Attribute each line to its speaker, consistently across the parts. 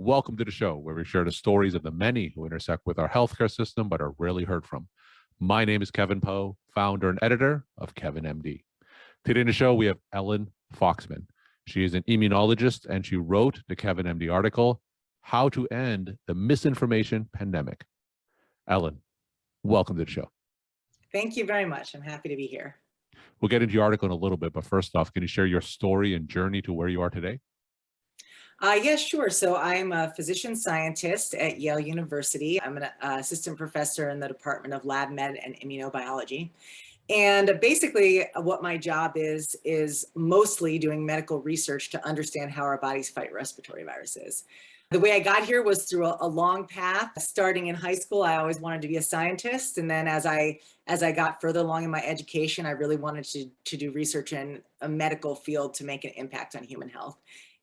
Speaker 1: Welcome to the show where we share the stories of the many who intersect with our healthcare system but are rarely heard from. My name is Kevin Poe, founder and editor of Kevin MD. Today in the show, we have Ellen Foxman. She is an immunologist and she wrote the Kevin MD article, How to End the Misinformation Pandemic. Ellen, welcome to the show.
Speaker 2: Thank you very much. I'm happy to be here.
Speaker 1: We'll get into your article in a little bit, but first off, can you share your story and journey to where you are today?
Speaker 2: Yes, sure. So I'm a physician scientist at Yale University. I'm an assistant professor in the Department of Lab Med and Immunobiology. And basically what my job is mostly doing medical research to understand how our bodies fight respiratory viruses. The way I got here was through a long path. Starting in high school, I always wanted to be a scientist. And then as I got further along in my education, I really wanted to do research in a medical field to make an impact on human health.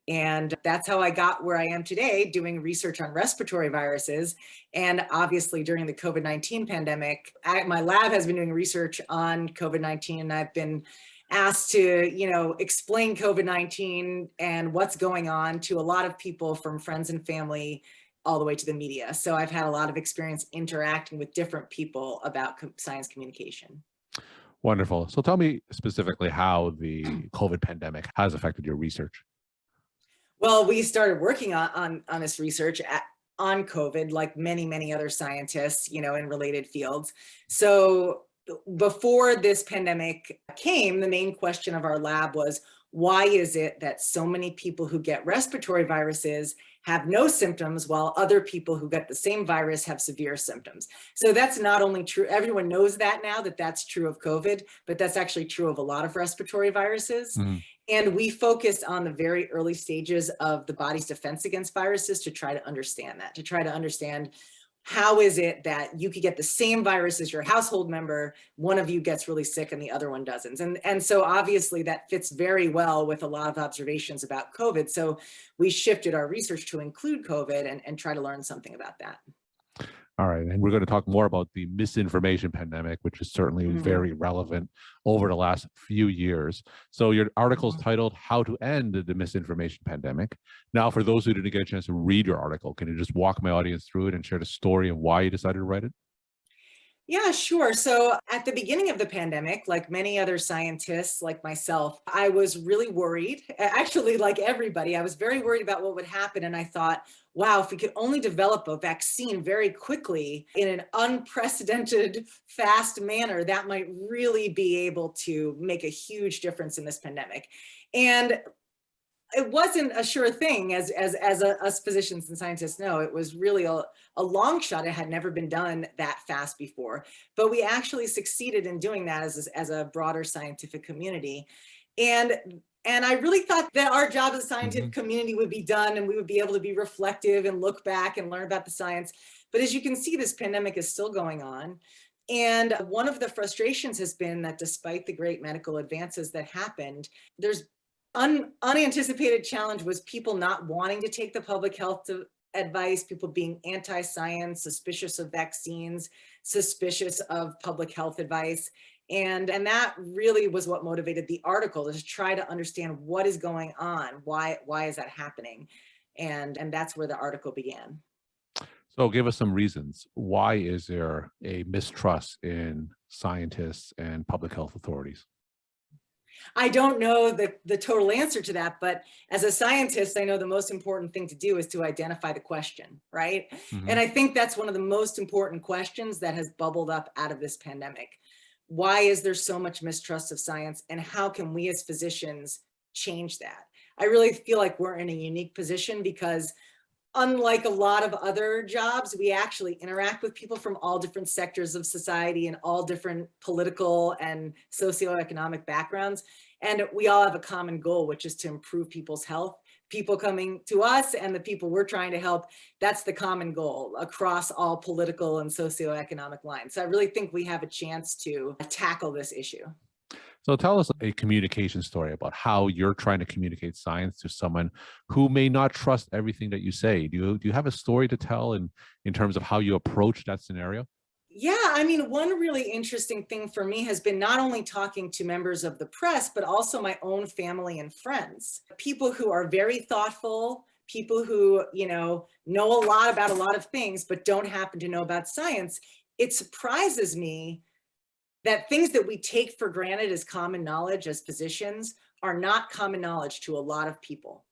Speaker 2: And that's how I got where I am today, doing research on respiratory viruses. And obviously during the COVID-19 pandemic, my lab has been doing research on COVID-19, and I've been asked to, explain COVID-19 and what's going on to a lot of people, from friends and family all the way to the media. So I've had a lot of experience interacting with different people about science communication.
Speaker 1: Wonderful. So tell me specifically how the COVID pandemic has affected your research.
Speaker 2: Well, we started working on this research on COVID, like many other scientists, in related fields. So before this pandemic came, the main question of our lab was, why is it that so many people who get respiratory viruses have no symptoms while other people who get the same virus have severe symptoms? So that's not only true, everyone knows that now, that that's true of COVID, but that's actually true of a lot of respiratory viruses. Mm-hmm. And we focused on the very early stages of the body's defense against viruses to try to understand that, to try to understand how is it that you could get the same virus as your household member, one of you gets really sick and the other one doesn't. And so obviously that fits very well with a lot of observations about COVID. So we shifted our research to include COVID and try to learn something about that.
Speaker 1: All right, and we're going to talk more about the misinformation pandemic, which is certainly very relevant over the last few years. So your article is titled, How to End the Misinformation Pandemic. Now, for those who didn't get a chance to read your article, can you just walk my audience through it and share the story and why you decided to write it?
Speaker 2: Yeah, sure. So at the beginning of the pandemic, like many other scientists like myself, I was really worried. Actually, like everybody, I was very worried about what would happen. And I thought, wow, if we could only develop a vaccine very quickly in an unprecedented, fast manner, that might really be able to make a huge difference in this pandemic. And it wasn't a sure thing, as us physicians and scientists know. It was really a long shot. It had never been done that fast before, but we actually succeeded in doing that as a broader scientific community. And I really thought that our job as a scientific community would be done and we would be able to be reflective and look back and learn about the science. But as you can see, this pandemic is still going on. And one of the frustrations has been that despite the great medical advances that happened, there's unanticipated challenge was people not wanting to take the public health advice, people being anti-science, suspicious of vaccines, suspicious of public health advice. And that really was what motivated the article, to try to understand what is going on, why is that happening? And that's where the article began.
Speaker 1: So give us some reasons. Why is there a mistrust in scientists and public health authorities?
Speaker 2: I don't know the total answer to that, but as a scientist, I know the most important thing to do is to identify the question, right? And I think that's one of the most important questions that has bubbled up out of this pandemic. Why is there so much mistrust of science, and how can we as physicians change that? I really feel like we're in a unique position because unlike a lot of other jobs, we actually interact with people from all different sectors of society and all different political and socioeconomic backgrounds. And we all have a common goal, which is to improve people's health. People coming to us and the people we're trying to help, that's the common goal across all political and socioeconomic lines. So I really think we have a chance to tackle this issue.
Speaker 1: So tell us a communication story about how you're trying to communicate science to someone who may not trust everything that you say. Do you have a story to tell in terms of how you approach that scenario?
Speaker 2: Yeah, I mean, one really interesting thing for me has been not only talking to members of the press, but also my own family and friends, people who are very thoughtful, people who, know a lot about a lot of things, but don't happen to know about science, it surprises me that things that we take for granted as common knowledge as physicians are not common knowledge to a lot of people.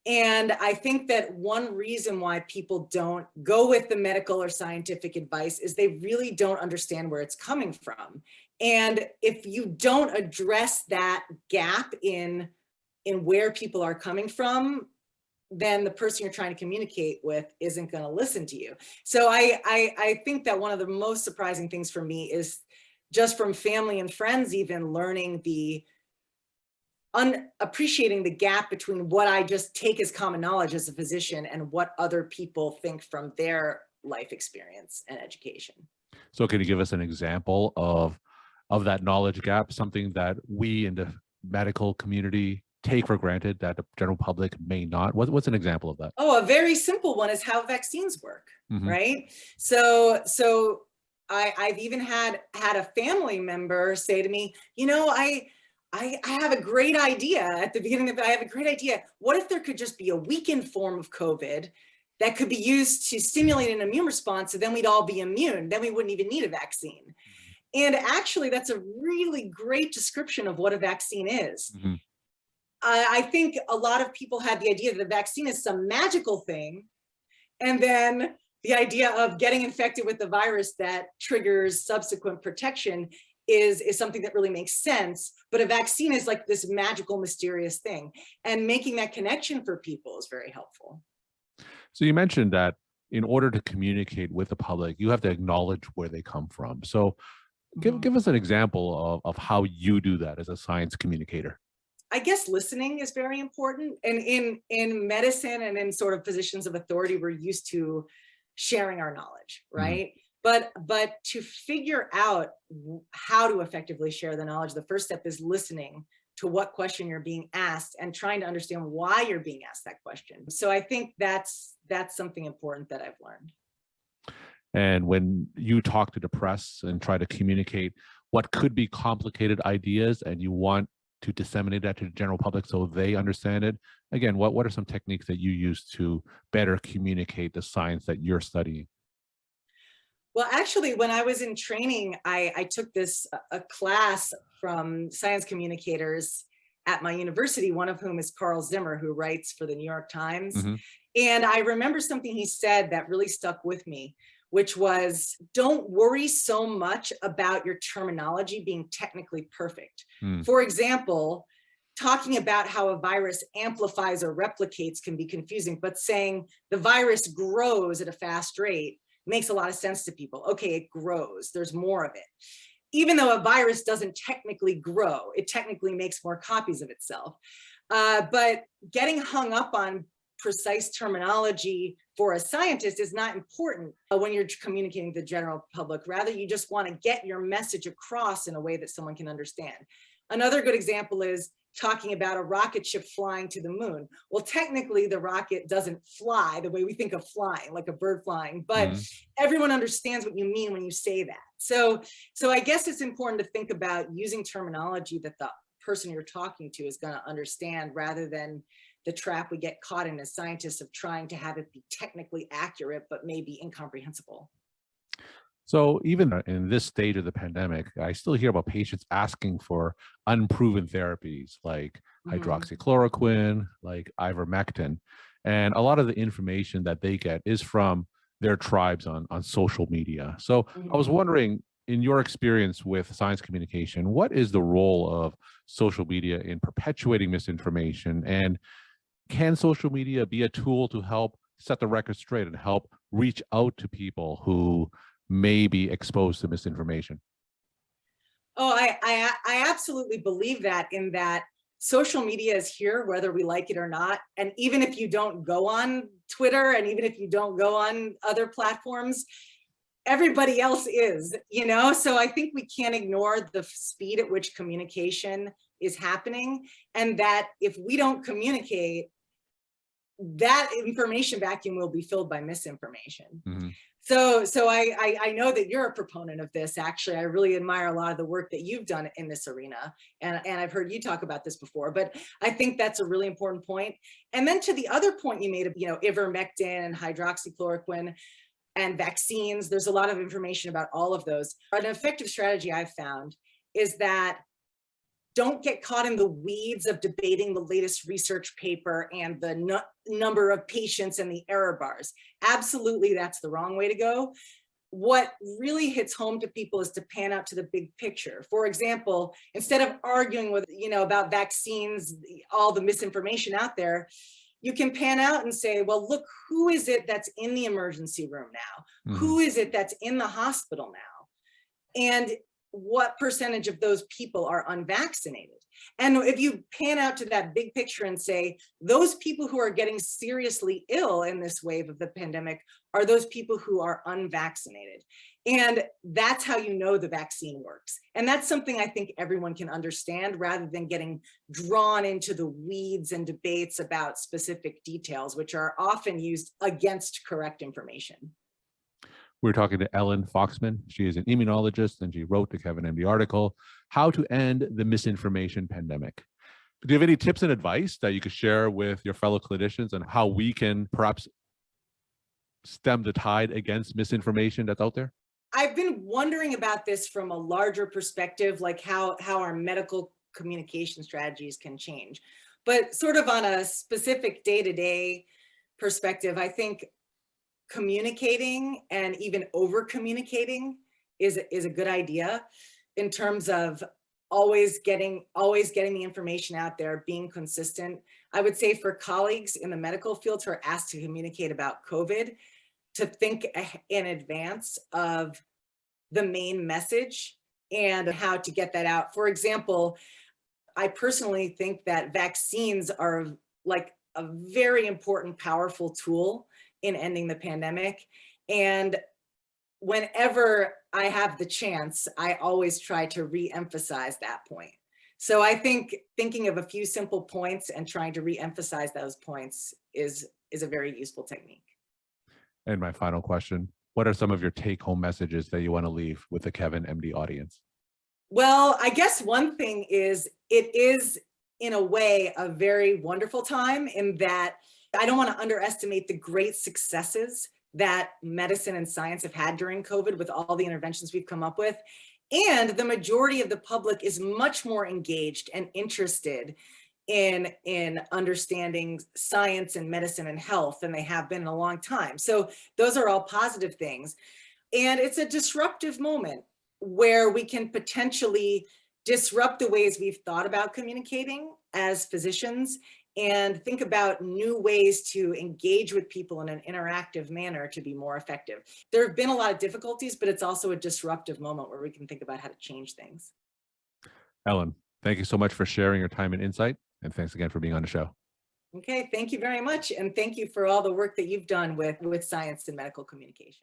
Speaker 2: And I think that one reason why people don't go with the medical or scientific advice is they really don't understand where it's coming from. And if you don't address that gap in where people are coming from, then the person you're trying to communicate with isn't going to listen to you. So I think that one of the most surprising things for me is just from family and friends, even learning appreciating the gap between what I just take as common knowledge as a physician and what other people think from their life experience and education.
Speaker 1: So can you give us an example of that knowledge gap, something that we in the medical community take for granted that the general public may not? What's an example of that?
Speaker 2: Oh, a very simple one is how vaccines work, right? So I've even had a family member say to me, I have a great idea at the beginning of it. I have a great idea. What if there could just be a weakened form of COVID that could be used to stimulate an immune response, so then we'd all be immune. Then we wouldn't even need a vaccine. And actually, that's a really great description of what a vaccine is. I think a lot of people had the idea that a vaccine is some magical thing. And then the idea of getting infected with the virus that triggers subsequent protection is something that really makes sense. But a vaccine is like this magical, mysterious thing. And making that connection for people is very helpful.
Speaker 1: So you mentioned that in order to communicate with the public, you have to acknowledge where they come from. So give us an example of how you do that as a science communicator.
Speaker 2: I guess listening is very important. And in medicine and in sort of positions of authority, we're used to sharing our knowledge, right? But to figure out how to effectively share the knowledge, the first step is listening to what question you're being asked and trying to understand why you're being asked that question. So I think that's something important that I've learned.
Speaker 1: And when you talk to the press and try to communicate what could be complicated ideas and you want to disseminate that to the general public so they understand it, again, what are some techniques that you use to better communicate the science that you're studying?
Speaker 2: Well, actually, when I was in training, I took a class from science communicators at my university, one of whom is Carl Zimmer, who writes for the New York Times. And I remember something he said that really stuck with me, which was, don't worry so much about your terminology being technically perfect. For example, talking about how a virus amplifies or replicates can be confusing, but saying the virus grows at a fast rate makes a lot of sense to people. Okay, it grows, there's more of it. Even though a virus doesn't technically grow, it technically makes more copies of itself. But getting hung up on precise terminology for a scientist is not important when you're communicating to the general public. Rather, you just want to get your message across in a way that someone can understand. Another good example is talking about a rocket ship flying to the moon. Well, technically the rocket doesn't fly the way we think of flying, like a bird flying, but everyone understands what you mean when you say that. So I guess it's important to think about using terminology that the person you're talking to is going to understand, rather than the trap we get caught in as scientists of trying to have it be technically accurate, but maybe incomprehensible.
Speaker 1: So even in this stage of the pandemic, I still hear about patients asking for unproven therapies like hydroxychloroquine, like ivermectin. And a lot of the information that they get is from their tribes on social media. So I was wondering, in your experience with science communication, what is the role of social media in perpetuating misinformation? And can social media be a tool to help set the record straight and help reach out to people who may be exposed to misinformation?
Speaker 2: Oh, I absolutely believe that, in that social media is here whether we like it or not. And even if you don't go on Twitter, and even if you don't go on other platforms, everybody else is, So I think we can't ignore the speed at which communication is happening, and that if we don't communicate, that information vacuum will be filled by misinformation. So I know that you're a proponent of this. Actually, I really admire a lot of the work that you've done in this arena, and I've heard you talk about this before. But I think that's a really important point. And then to the other point you made, ivermectin and hydroxychloroquine and vaccines. There's a lot of information about all of those. An effective strategy I've found is that don't get caught in the weeds of debating the latest research paper and the number of patients and the error bars. Absolutely, that's the wrong way to go. What really hits home to people is to pan out to the big picture. For example, instead of arguing with, about vaccines, all the misinformation out there, you can pan out and say, well, look, who is it that's in the emergency room now? Mm-hmm. Who is it that's in the hospital now? And what percentage of those people are unvaccinated? And if you pan out to that big picture and say, those people who are getting seriously ill in this wave of the pandemic are those people who are unvaccinated. And that's how you know the vaccine works. And that's something I think everyone can understand rather than getting drawn into the weeds and debates about specific details, which are often used against correct information.
Speaker 1: We're talking to Ellen Foxman. She is an immunologist, and she wrote the Kevin MD article, How to End the Misinformation Pandemic. Do you have any tips and advice that you could share with your fellow clinicians on how we can perhaps stem the tide against misinformation that's out there?
Speaker 2: I've been wondering about this from a larger perspective, like how our medical communication strategies can change. But sort of on a specific day-to-day perspective, I think communicating and even over communicating is a good idea in terms of always getting the information out there, being consistent. I would say for colleagues in the medical field who are asked to communicate about COVID, to think in advance of the main message and how to get that out. For example, I personally think that vaccines are like a very important, powerful tool in ending the pandemic. And whenever I have the chance, I always try to re-emphasize that point. So I think thinking of a few simple points and trying to re-emphasize those points is a very useful technique.
Speaker 1: And my final question, what are some of your take-home messages that you want to leave with the Kevin MD audience?
Speaker 2: Well, I guess one thing is it is in a way a very wonderful time in that I don't want to underestimate the great successes that medicine and science have had during COVID with all the interventions we've come up with. And the majority of the public is much more engaged and interested in understanding science and medicine and health than they have been in a long time. So those are all positive things. And it's a disruptive moment where we can potentially disrupt the ways we've thought about communicating as physicians and think about new ways to engage with people in an interactive manner to be more effective. There have been a lot of difficulties, but it's also a disruptive moment where we can think about how to change things.
Speaker 1: Ellen, thank you so much for sharing your time and insight. And thanks again for being on the show.
Speaker 2: Okay, thank you very much. And thank you for all the work that you've done with science and medical communication.